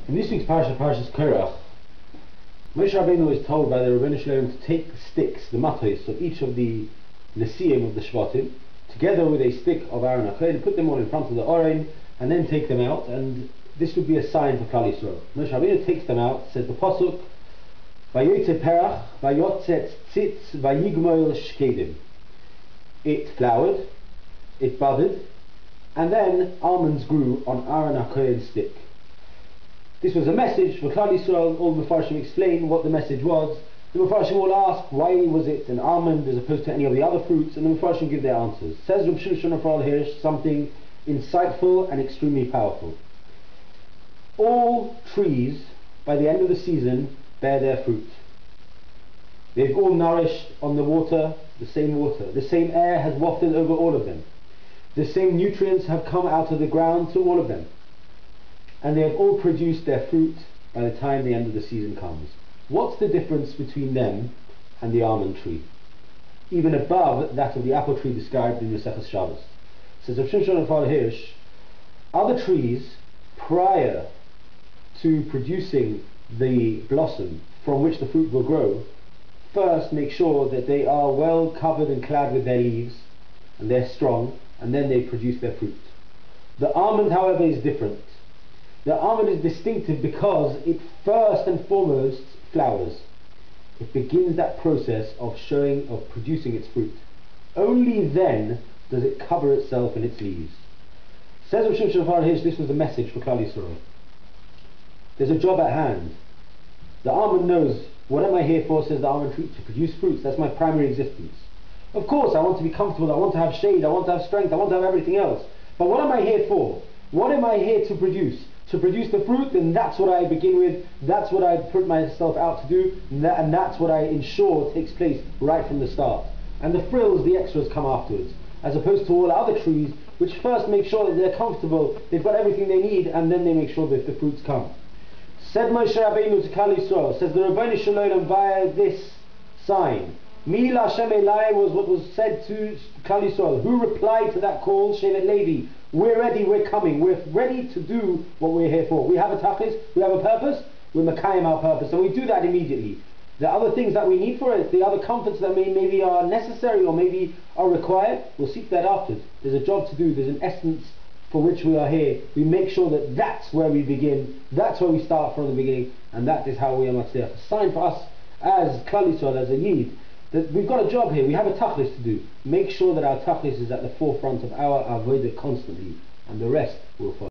In this week's Parsha, Parshas Korach, Moshe Rabbeinu is told by the Rabbi to take the sticks, the matos of each of the Nesiim of the Shvatim, together with a stick of Aaron HaKohen, put them all in front of the Oren, and then take them out, and this would be a sign for Klal Yisrael. Moshe Rabbeinu takes them out, says the Pasuk, Vayotze perach, vayotzet tzitz, vayigmoil shkedim. It flowered, it budded, and then almonds grew on Aaron HaKohen's stick. This was a message for Klal Yisrael. All the Mefarshim explain what the message was. The Mefarshim will ask, why was it an almond as opposed to any of the other fruits? And the Mefarshim give their answers. Says Rabbi Shimshon Raphael Hirsch something insightful and extremely powerful. All trees, by the end of the season, bear their fruit. They've all nourished on the water. The same air has wafted over all of them. The same nutrients have come out of the ground to all of them. And they have all produced their fruit by the time the end of the season comes. What's the difference between them and the almond tree? Even above that of the apple tree described in Maseches Shabbos. Says Rav Shimshon Raphael Hirsch, other trees, prior to producing the blossom from which the fruit will grow, first make sure that they are well covered and clad with their leaves, and they're strong, and then they produce their fruit. The almond, however, is different. The almond is distinctive because it first and foremost flowers. It begins that process of producing its fruit. Only then does it cover itself in its leaves. Says Rav Shimshon Raphael Hirsch, this was a message for Klal Yisrael. There's a job at hand. The almond knows, what am I here for, says the almond tree? To produce fruits. That's my primary existence. Of course, I want to be comfortable, I want to have shade, I want to have strength, I want to have everything else. But what am I here for? What am I here to produce? To produce the fruit, and that's what I begin with, that's what I put myself out to do, and that's what I ensure takes place right from the start. And the frills, the extras come afterwards, as opposed to all other trees, which first make sure that they're comfortable, they've got everything they need, and then they make sure that the fruits come. Said Moshe Rabbeinu to Klal Yisrael, says the Rabbi Shalom via this sign, Mi Lashem Elai was what was said to Klal Yisrael. Who replied to that call? Shevet Levi. We're ready, we're coming, we're ready to do what we're here for. We have a tachlis, we have a purpose, we're makayim our purpose, and we do that immediately. The other things that we need for it, the other comforts that maybe are necessary or maybe are required, we'll seek that afterwards. There's a job to do, there's an essence for which we are here. We make sure that that's where we begin, that's where we start from the beginning, and that is how we are matzliach. A sign for us as Klal Yisrael, as a yid, that we've got a job here, we have a tachlis to do. Make sure that our tachlis is at the forefront of our avodah constantly, and the rest will follow.